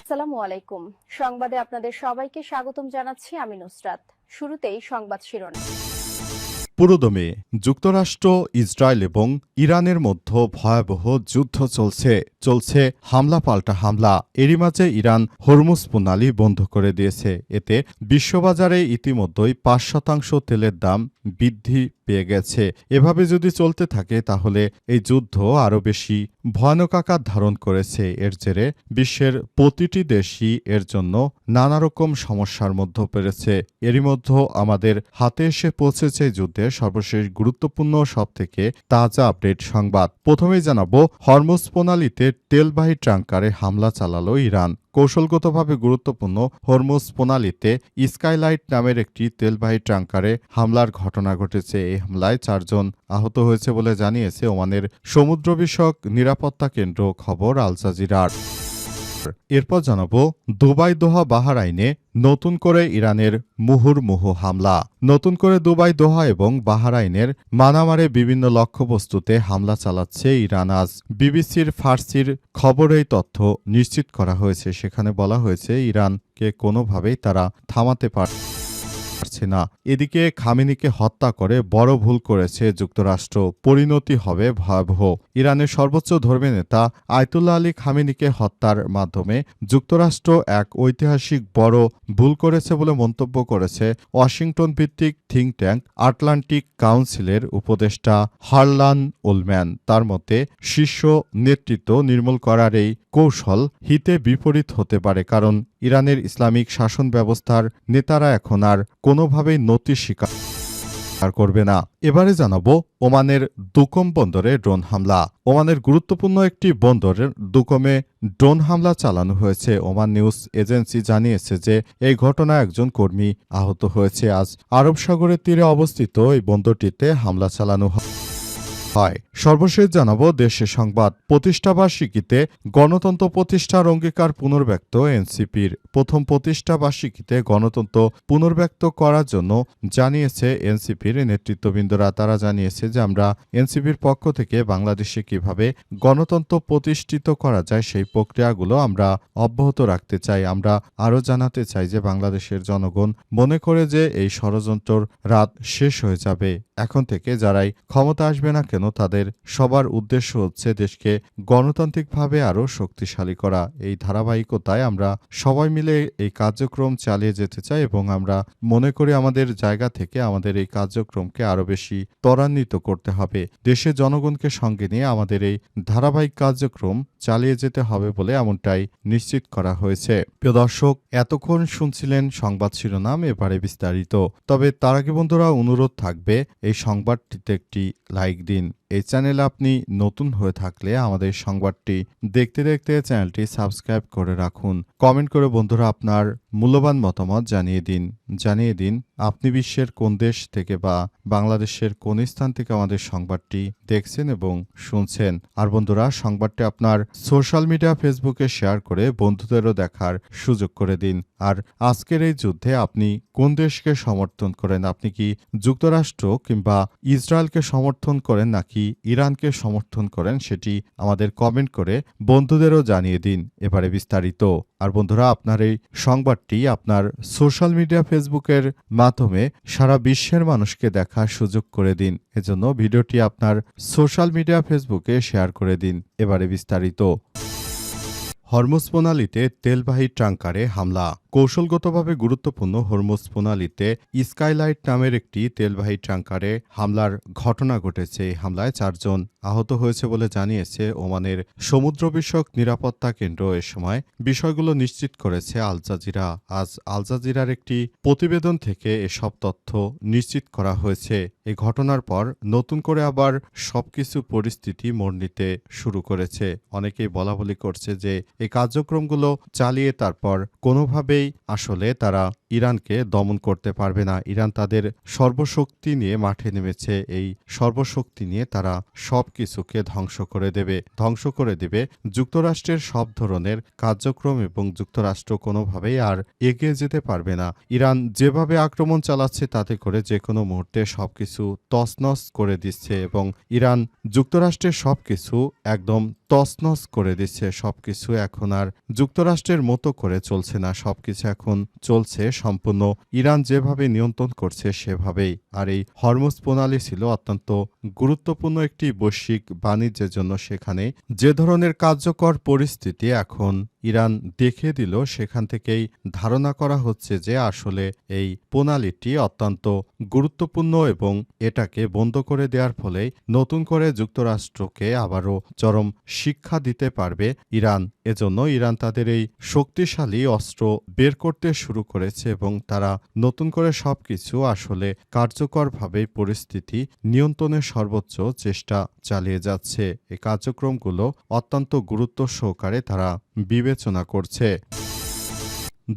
আসসালামু আলাইকুম। সংবাদে আপনাদের সবাইকে স্বাগতম জানাচ্ছি আমি নুসরাত। শুরুতেই সংবাদ শিরোনাম। পুরোদমে যুক্তরাষ্ট্র, ইসরায়েল এবং ইরানের মধ্যে ভয়াবহ যুদ্ধ চলছে হামলা পাল্টা হামলা। এরই মাঝে ইরান হরমুজ প্রণালী বন্ধ করে দিয়েছে। এতে বিশ্ববাজারে ইতিমধ্যেই ৫% তেলের দাম বৃদ্ধি পেয়ে গেছে। এভাবে যদি চলতে থাকে তাহলে এই যুদ্ধ আরও বেশি ভয়ানক আকার ধারণ করেছে। এর জেরে বিশ্বের প্রতিটি দেশই এর জন্য নানা রকম সমস্যার মধ্যে পড়েছে। এরই মধ্যে আমাদের হাতে এসে পৌঁছেছে যুদ্ধের সর্বশেষ গুরুত্বপূর্ণ সবথেকে তাজা আপডেট সংবাদ। প্রথমেই জানাবো, হরমুজ প্রণালীতে তেলবাহী ট্যাংকারে হামলা চালালো ইরান। কৌশলগতভাবে গুরুত্বপূর্ণ হরমুজ প্রণালীতে স্কাইলাইট নামের একটি তেলবাহী ট্যাংকারে হামলার ঘটনা ঘটেছে। এই হামলায় 4 জন আহত হয়েছে বলে জানিয়েছে ওমানের সমুদ্র বিষয়ক নিরাপত্তা কেন্দ্র। খবর আল জাজিরার। এরপর জানাবো, দুবাই দোহা বাহরাইনে নতুন করে ইরানের মুহুর্মুহু হামলা। নতুন করে দুবাই দোহা এবং বাহরাইনের মানামারে বিভিন্ন লক্ষ্যবস্তুতে হামলা চালাচ্ছে ইরান। আজ বিবিসির ফার্সির খবরে এই তথ্য নিশ্চিত করা হয়েছে। সেখানে বলা হয়েছে ইরানকে কোনোভাবেই তারা থামাতে পারছে না। এদিকে খামেনিকে হত্যা করে বড় ভুল করেছে যুক্তরাষ্ট্র, পরিণতি হবে ভয়াবহ। ইরানের সর্বোচ্চ ধর্মীয় নেতা আয়তুল্লাহ আলী খামেনিকে হত্যার মাধ্যমে যুক্তরাষ্ট্র এক ঐতিহাসিক বড় ভুল করেছে বলে মন্তব্য করেছে ওয়াশিংটন ভিত্তিক থিঙ্ক ট্যাঙ্ক আটলান্টিক কাউন্সিলের উপদেষ্টা হারলান উলম্যান। তার মতে শীর্ষ নেতৃত্ব নির্মূল করার এই কৌশল হিতে বিপরীত হতে পারে, কারণ ইরানের ইসলামিক শাসন ব্যবস্থার নেতারা এখন আর কোনোভাবেই নতি স্বীকার করবে না। এবারে জানাবো, ওমানের দুকম বন্দরে ড্রোন হামলা। ওমানের গুরুত্বপূর্ণ একটি বন্দরের দুকমে ড্রোন হামলা চালানো হয়েছে। ওমান নিউজ এজেন্সি জানিয়েছে যে এই ঘটনায় একজন কর্মী আহত হয়েছে। আজ আরব সাগরের তীরে অবস্থিত এই বন্দরটিতে হামলা চালানো হয়। সর্বশেষ জানাবো দেশের সংবাদ। প্রতিষ্ঠাবার্ষিকীতে গণতন্ত্র প্রতিষ্ঠার অঙ্গীকার পুনর্ব্যক্ত এনসিপির। প্রথম প্রতিষ্ঠাবার্ষিকীতে গণতন্ত্র পুনর্ব্যক্ত করার জন্য জানিয়েছে এনসিপির নেতৃত্ববৃন্দরা। তারা জানিয়েছে যে আমরা এনসিপির পক্ষ থেকে বাংলাদেশে কিভাবে গণতন্ত্র প্রতিষ্ঠিত করা যায় সেই প্রক্রিয়াগুলো আমরা অব্যাহত রাখতে চাই। আমরা আরও জানাতে চাই যে বাংলাদেশের জনগণ মনে করে যে এই ষড়যন্ত্রর রাত শেষ হয়ে যাবে। এখন থেকে যারাই ক্ষমতা আসবে না কেন তাদের সবার উদ্দেশ্য হচ্ছে দেশকে গণতান্ত্রিকভাবে আরও শক্তিশালী করা। এই ধারাবাহিকতায় আমরা সবাই মিলে এই কার্যক্রম চালিয়ে যেতে চাই এবং আমরা মনে করি আমাদের জায়গা থেকে আমাদের এই কার্যক্রমকে আরও বেশি ত্বরান্বিত করতে হবে। দেশের জনগণকে সঙ্গে নিয়ে আমাদের এই ধারাবাহিক কার্যক্রম চালিয়ে যেতে হবে বলে এমনটাই নিশ্চিত করা হয়েছে। প্রিয় দর্শক, এতক্ষণ শুনছিলেন সংবাদ শিরোনাম, এবারে বিস্তারিত। তবে তার আগে বন্ধুরা অনুরোধ থাকবে এই সংবাদটিতে একটি লাইক দিন। এই চ্যানেলে আপনি নতুন হয়ে থাকলে আমাদের সংবাদটি দেখতে দেখতে চ্যানেলটি সাবস্ক্রাইব করে রাখুন। কমেন্ট করে বন্ধুরা আপনার মূল্যবান মতামত জানিয়ে দিন আপনি বিশ্বের কোন দেশ থেকে বা বাংলাদেশের কোন স্থান থেকে আমাদের সংবাদটি দেখছেন এবং শুনছেন। আর বন্ধুরা, সংবাদটি আপনার সোশ্যাল মিডিয়া ফেসবুকে শেয়ার করে বন্ধুদেরও দেখার সুযোগ করে দিন। আর আজকের এই যুদ্ধে আপনি কোন দেশকে সমর্থন করেন? আপনি কি যুক্তরাষ্ট্র কিংবা ইসরায়েলকে সমর্থন করেন নাকি ইরানকে সমর্থন করেন? সেটি আমাদের কমেন্ট করে বন্ধুদেরও জানিয়ে দিন। এবারে বিস্তারিত। আর বন্ধুরা, আপনার এই সংবাদটি আপনার সোশ্যাল মিডিয়া ফেসবুকের মাধ্যমে সারা বিশ্বের মানুষকে দেখার সুযোগ করে দিন। এজন্য ভিডিওটি আপনার সোশ্যাল মিডিয়া ফেসবুকে শেয়ার করে দিন। এবারে বিস্তারিত। হরমুজ প্রণালীতে তেলবাহী ট্যাংকারে হামলা। কৌশলগতভাবে গুরুত্বপূর্ণ হরমুজ প্রণালীতে স্কাইলাইট নামের একটি তেলবাহী ট্যাংকারে হামলার ঘটনা ঘটেছে। এই হামলায় 4 জন আহত হয়েছে বলে জানিয়েছে ওমানের সমুদ্র বিষয়ক নিরাপত্তা কেন্দ্র। এ সময় বিষয়গুলো নিশ্চিত করেছে আল জাজিরা। আজ আল জাজিরার একটি প্রতিবেদন থেকে এসব তথ্য নিশ্চিত করা হয়েছে। এই ঘটনার পর নতুন করে আবার সবকিছু পরিস্থিতি মোড় নিতে শুরু করেছে। অনেকেই বলাবলি করছে যে এই কার্যক্রমগুলো চালিয়ে তারপর কোনোভাবেই আসলে তারা ইরানকে দমন করতে পারবে না। ইরান তাদের সর্বশক্তি নিয়ে মাঠে নেমেছে। এই সর্বশক্তি নিয়ে তারা সবকিছুকে ধ্বংস করে দেবে যুক্তরাষ্ট্রের সব ধরনের কার্যক্রম এবং যুক্তরাষ্ট্র কোনোভাবেই আর এগিয়ে যেতে পারবে না। ইরান যেভাবে আক্রমণ চালাচ্ছে তাতে করে যে কোনো মুহূর্তে সবকিছু তছনছ করে দিচ্ছে এবং ইরান যুক্তরাষ্ট্রের সবকিছু একদম তছনছ করে দিচ্ছে, সবকিছু এখন আর যুক্তরাষ্ট্রের মতো করে চলছে না, সবকিছু এখন চলছে সম্পূর্ণ ইরান যেভাবে নিয়ন্ত্রণ করছে সেভাবেই। আর এই হরমুজ প্রণালী ছিল অত্যন্ত গুরুত্বপূর্ণ একটি বৈশ্বিক বাণিজ্যের জন্য। সেখানে যে ধরনের কার্যকর পরিস্থিতি এখন ইরান দেখিয়ে দিল, সেখান থেকেই ধারণা করা হচ্ছে যে আসলে এই প্রণালীটি অত্যন্ত গুরুত্বপূর্ণ এবং এটাকে বন্ধ করে দেওয়ার ফলে নতুন করে যুক্তরাষ্ট্রকে আবারও চরম শিক্ষা দিতে পারবে ইরান। এজন্য ইরান তাদের এই শক্তিশালী অস্ত্র বের করতে শুরু করেছে এবং তারা নতুন করে সবকিছু আসলে কার্যকরভাবে পরিস্থিতি নিয়ন্ত্রণের সর্বোচ্চ চেষ্টা চালিয়ে যাচ্ছে। এই কার্যক্রমগুলো অত্যন্ত গুরুত্ব সহকারে তারা বিবেচনা করছে।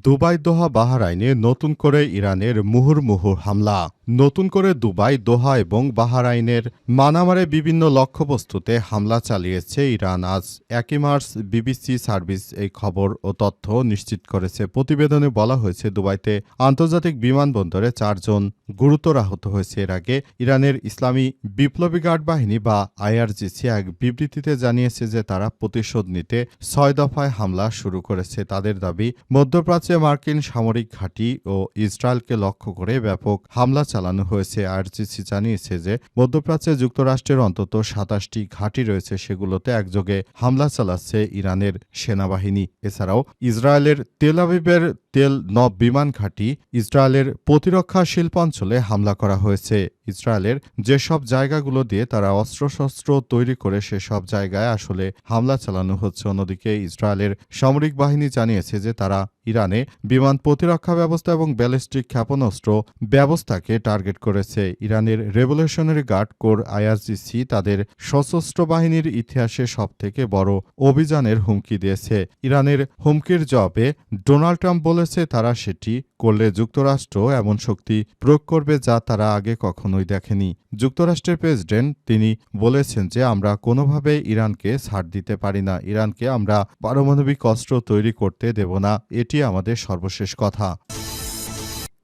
দুবাই দোহা বাহরাইনে নতুন করে ইরানের মুহুর্মুহু হামলা। নতুন করে দুবাই, দোহা এবং বাহরাইনের মানামারে বিভিন্ন লক্ষ্যবস্তুতে হামলা চালিয়েছে ইরান। আজ 1 মার্চ বিবিসি সার্ভিস এই খবর ও তথ্য নিশ্চিত করেছে। প্রতিবেদনে বলা হয়েছে, দুবাইতে আন্তর্জাতিক বিমানবন্দরে 4 জন গুরুতর আহত হয়েছে। এর আগে ইরানের ইসলামী বিপ্লবী গার্ড বাহিনী বা আইআরজিসি এক বিবৃতিতে জানিয়েছে যে তারা প্রতিশোধ নিতে 6 দফায় হামলা শুরু করেছে। তাদের দাবি, মধ্যপ্রাচ্যে মার্কিন সামরিক ঘাঁটি ও ইসরায়েলকে লক্ষ্য করে ব্যাপক হামলা চালানো হয়েছে। আইআরজিসি জানিয়েছে যে মধ্যপ্রাচ্যে যুক্তরাষ্ট্রের অন্তত 27টি ঘাঁটি রয়েছে, সেগুলোতে একযোগে হামলা চালাচ্ছে ইরানের সেনাবাহিনী। এছাড়াও ইসরায়েলের তেল আবিবের তেল নব বিমান ঘাঁটি, ইসরায়েলের প্রতিরক্ষা শিল্পাঞ্চলে হামলা করা হয়েছে। ইসরায়েলের যেসব জায়গাগুলো দিয়ে তারা অস্ত্রশস্ত্র তৈরি করে সেসব জায়গায় আসলে হামলা চালানো হচ্ছে। অন্যদিকে ইসরায়েলের সামরিক বাহিনী জানিয়েছে যে তারা ইরানে বিমান প্রতিরক্ষা ব্যবস্থা এবং ব্যালিস্টিক ক্ষেপণাস্ত্র ব্যবস্থাকে টার্গেট করেছে। ইরানের রেভলিউশনারি গার্ড কোর আইআরজিসি তাদের সশস্ত্র বাহিনীর ইতিহাসে সবথেকে বড় অভিযানের হুমকি দিয়েছে। ইরানের হুমকির জবাবে ডোনাল্ড ট্রাম্প বলেছে তারা সেটি করলে যুক্তরাষ্ট্র এমন শক্তি প্রয়োগ করবে যা তারা আগে কখনোই দেখেনি। যুক্তরাষ্ট্রের প্রেসিডেন্ট তিনি বলেছেন যে আমরা কোনোভাবে ইরানকে ছাড় দিতে পারি না, ইরানকে আমরা পারমাণবিক অস্ত্র তৈরি করতে দেব না, এটি আমাদের সর্বশেষ কথা।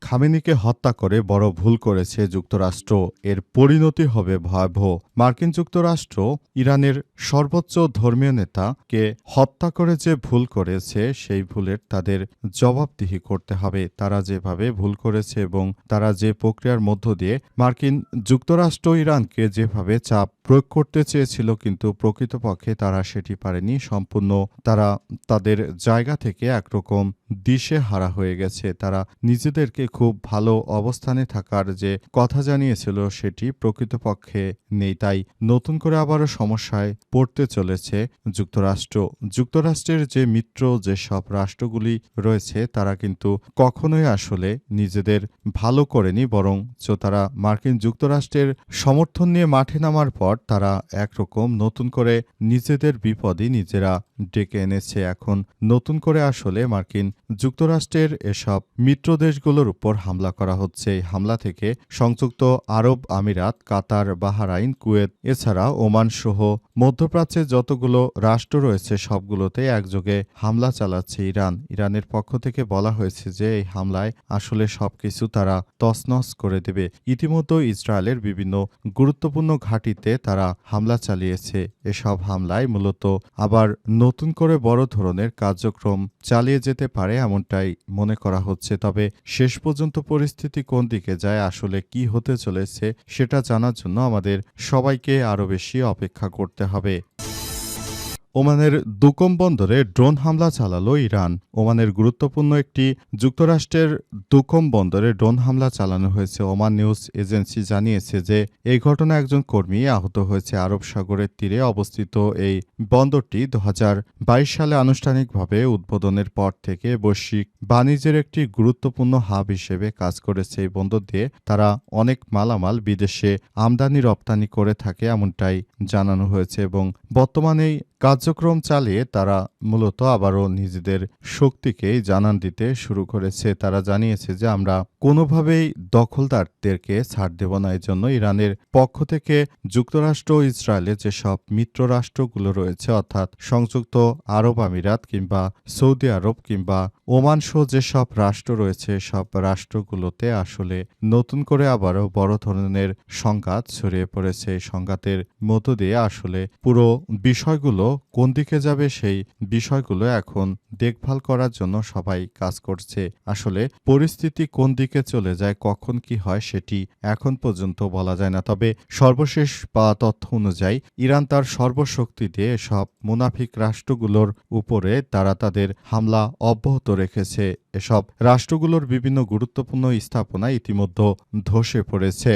খামেনিকে হত্যা করে বড় ভুল করেছে যুক্তরাষ্ট্র, এর পরিণতি হবে ভয়াবহ। মার্কিন যুক্তরাষ্ট্র ইরানের সর্বোচ্চ ধর্মীয় নেতাকে হত্যা করে যে ভুল করেছে সেই ভুলের তাদের জবাবদিহি করতে হবে। তারা যেভাবে ভুল করেছে এবং তারা যে প্রক্রিয়ার মধ্য দিয়ে মার্কিন যুক্তরাষ্ট্র ইরানকে যেভাবে চাপ প্রয়োগ করতে চেয়েছিল, কিন্তু প্রকৃতপক্ষে তারা সেটি পারেনি। সম্পূর্ণ তারা তাদের জায়গা থেকে একরকম দিশে হারা হয়ে গেছে। তারা নিজেদেরকে খুব ভালো অবস্থানে থাকার যে কথা জানিয়েছিল সেটি প্রকৃতপক্ষে নেই। তাই নতুন করে আবারও সমস্যায় পড়তে চলেছে যুক্তরাষ্ট্র। যুক্তরাষ্ট্রের যে মিত্র যেসব রাষ্ট্রগুলি রয়েছে তারা কিন্তু কখনোই আসলে নিজেদের ভালো করেনি, বরং তারা মার্কিন যুক্তরাষ্ট্রের সমর্থন নিয়ে মাঠে নামার পর তারা একরকম নতুন করে নিজেদের বিপদই নিজেরা ডেকে এনেছে। এখন নতুন করে আসলে মার্কিন যুক্তরাষ্ট্রের এসব মিত্র দেশগুলোর উপর হামলা করা হচ্ছে। এই হামলা থেকে সংযুক্ত আরব আমিরাত, কাতার, বাহরাইন, কুয়েত এছাড়া ওমান সহ মধ্যপ্রাচ্যে যতগুলো রাষ্ট্র রয়েছে সবগুলোতে একযোগে হামলা চালাচ্ছে ইরান। ইরানের পক্ষ থেকে বলা হয়েছে যে এই হামলায় আসলে সবকিছু তারা তছনছ করে দেবে। ইতিমধ্যে ইসরায়েলের বিভিন্ন গুরুত্বপূর্ণ ঘাঁটিতে তারা হামলা চালিয়েছে। এসব হামলায় মূলত আবার নতুন করে বড় ধরনের কার্যক্রম চালিয়ে যেতে পারে এমনটাই মনে করা হচ্ছে। তবে শেষ পর্যন্ত পরিস্থিতি কোন দিকে যায়, আসলে কি হতে চলেছে সেটা জানার জন্য আমাদের সবাইকে আরও বেশি অপেক্ষা করতে হবে। ওমানের দুকম বন্দরে ড্রোন হামলা চালালো ইরান। ওমানের গুরুত্বপূর্ণ একটি যুক্তরাষ্ট্রের দুকম বন্দরে ড্রোন হামলা চালানো হয়েছে। ওমান নিউজ এজেন্সি জানিয়েছে যে এই ঘটনায় একজন কর্মী আহত হয়েছে। আরব সাগরের তীরে অবস্থিত এই বন্দরটি 2022 সালে আনুষ্ঠানিকভাবে উদ্বোধনের পর থেকে বৈশ্বিক বাণিজ্যের একটি গুরুত্বপূর্ণ হাব হিসেবে কাজ করেছে। এই বন্দর দিয়ে তারা অনেক মালামাল বিদেশে আমদানি রপ্তানি করে থাকে এমনটাই জানানো হয়েছে এবং বর্তমানে কার্যক্রম চালিয়ে তারা মূলত আবারও নিজেদের শক্তিকেই জানান দিতে শুরু করেছে। তারা জানিয়েছে যে আমরা কোনোভাবেই দখলদারদেরকে ছাড় দেব না। এই জন্য ইরানের পক্ষ থেকে যুক্তরাষ্ট্র ও ইসরায়েলের যেসব মিত্র রাষ্ট্রগুলো রয়েছে অর্থাৎ সংযুক্ত আরব আমিরাত কিংবা সৌদি আরব কিংবা ওমান সহ যেসব রাষ্ট্র রয়েছে সব রাষ্ট্রগুলোতে আসলে নতুন করে আবারও বড় ধরনের সংঘাত ছড়িয়ে পড়েছে। এই সংঘাতের মধ্য দিয়ে আসলে পুরো বিষয়গুলো কোন দিকে যাবে সেই বিষয়গুলো এখন দেখভাল করার জন্য সবাই কাজ করছে। আসলে পরিস্থিতি কোন দিকে চলে যায়, কখন কি হয় সেটি এখন পর্যন্ত বলা যায় না। তবে সর্বশেষ পাওয়া তথ্য অনুযায়ী ইরান তার সর্বশক্তি দিয়ে সব মুনাফিক রাষ্ট্রগুলোর উপরে তারা তাদের হামলা অব্যাহত রেখেছে। এসব রাষ্ট্রগুলোর বিভিন্ন গুরুত্বপূর্ণ স্থাপনা ইতিমধ্যে ধসে পড়েছে।